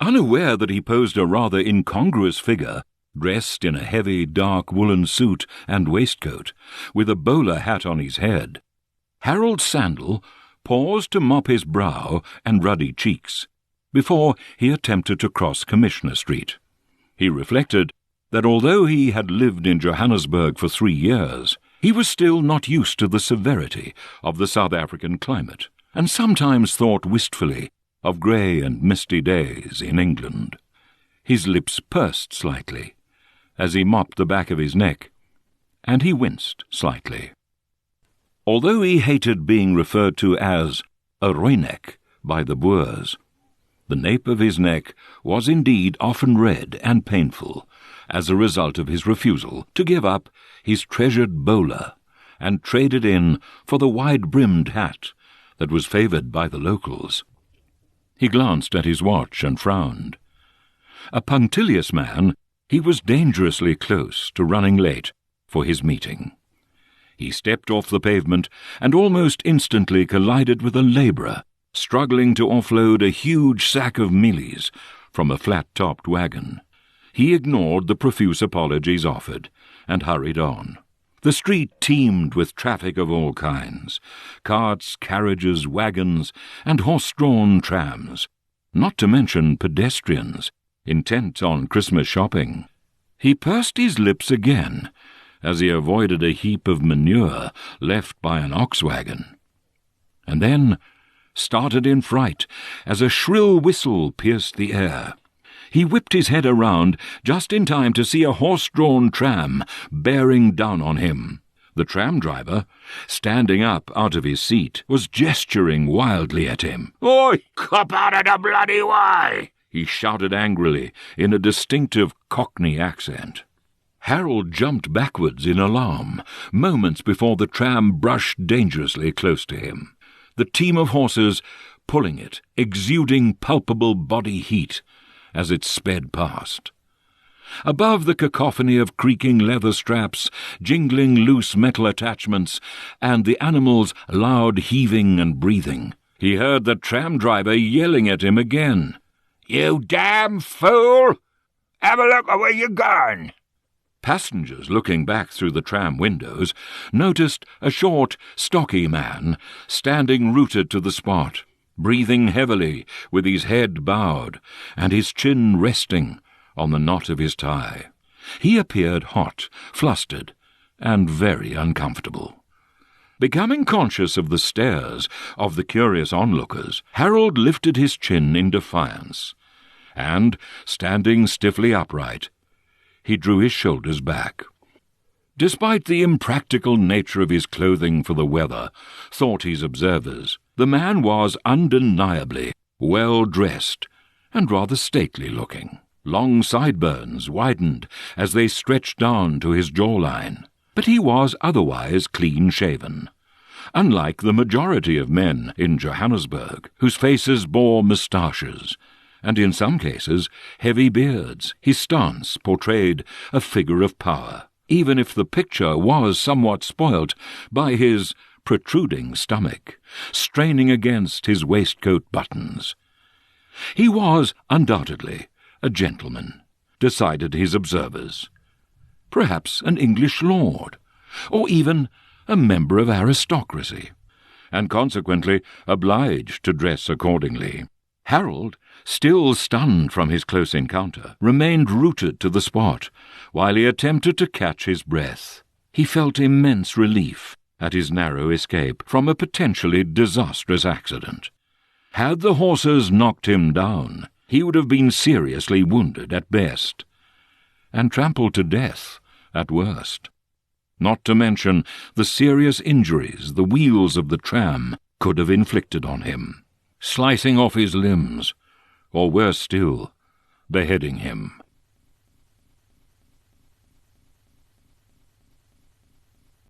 Unaware that he posed a rather incongruous figure, dressed in a heavy dark woolen suit and waistcoat, with a bowler hat on his head, Harold Sandal paused to mop his brow and ruddy cheeks before he attempted to cross Commissioner Street. He reflected that although he had lived in Johannesburg for 3 years, he was still not used to the severity of the South African climate, and sometimes thought wistfully of grey and misty days in England. His lips pursed slightly as he mopped the back of his neck, and he winced slightly. Although he hated being referred to as a rooinek by the Boers, the nape of his neck was indeed often red and painful as a result of his refusal to give up his treasured bowler and trade it in for the wide-brimmed hat that was favoured by the locals. He glanced at his watch and frowned. A punctilious man, he was dangerously close to running late for his meeting. He stepped off the pavement and almost instantly collided with a labourer struggling to offload a huge sack of mealies from a flat-topped wagon. He ignored the profuse apologies offered and hurried on. The street teemed with traffic of all kinds, carts, carriages, wagons, and horse-drawn trams, not to mention pedestrians intent on Christmas shopping. He pursed his lips again as he avoided a heap of manure left by an ox wagon, and then started in fright as a shrill whistle pierced the air. He whipped his head around just in time to see a horse-drawn tram bearing down on him. The tram driver, standing up out of his seat, was gesturing wildly at him. "Oi, cop out of the bloody way!" he shouted angrily in a distinctive Cockney accent. Harold jumped backwards in alarm, moments before the tram brushed dangerously close to him. The team of horses pulling it, exuding palpable body heat as it sped past. Above the cacophony of creaking leather straps, jingling loose metal attachments, and the animal's loud heaving and breathing, he heard the tram driver yelling at him again. "You damn fool! Have a look at where you're going!" Passengers looking back through the tram windows noticed a short, stocky man standing rooted to the spot, breathing heavily with his head bowed and his chin resting on the knot of his tie. He appeared hot, flustered, and very uncomfortable. Becoming conscious of the stares of the curious onlookers, Harold lifted his chin in defiance, and, standing stiffly upright, he drew his shoulders back. Despite the impractical nature of his clothing for the weather, thought his observers, the man was undeniably well-dressed and rather stately-looking. Long sideburns widened as they stretched down to his jawline, but he was otherwise clean-shaven, unlike the majority of men in Johannesburg, whose faces bore moustaches, and in some cases heavy beards. His stance portrayed a figure of power, even if the picture was somewhat spoilt by his protruding stomach, straining against his waistcoat buttons. He was undoubtedly a gentleman, decided his observers, perhaps an English lord, or even a member of aristocracy, and consequently obliged to dress accordingly. Harold, still stunned from his close encounter, remained rooted to the spot while he attempted to catch his breath. He felt immense relief at his narrow escape from a potentially disastrous accident. Had the horses knocked him down, he would have been seriously wounded at best, and trampled to death at worst, not to mention the serious injuries the wheels of the tram could have inflicted on him, slicing off his limbs, or worse still, beheading him.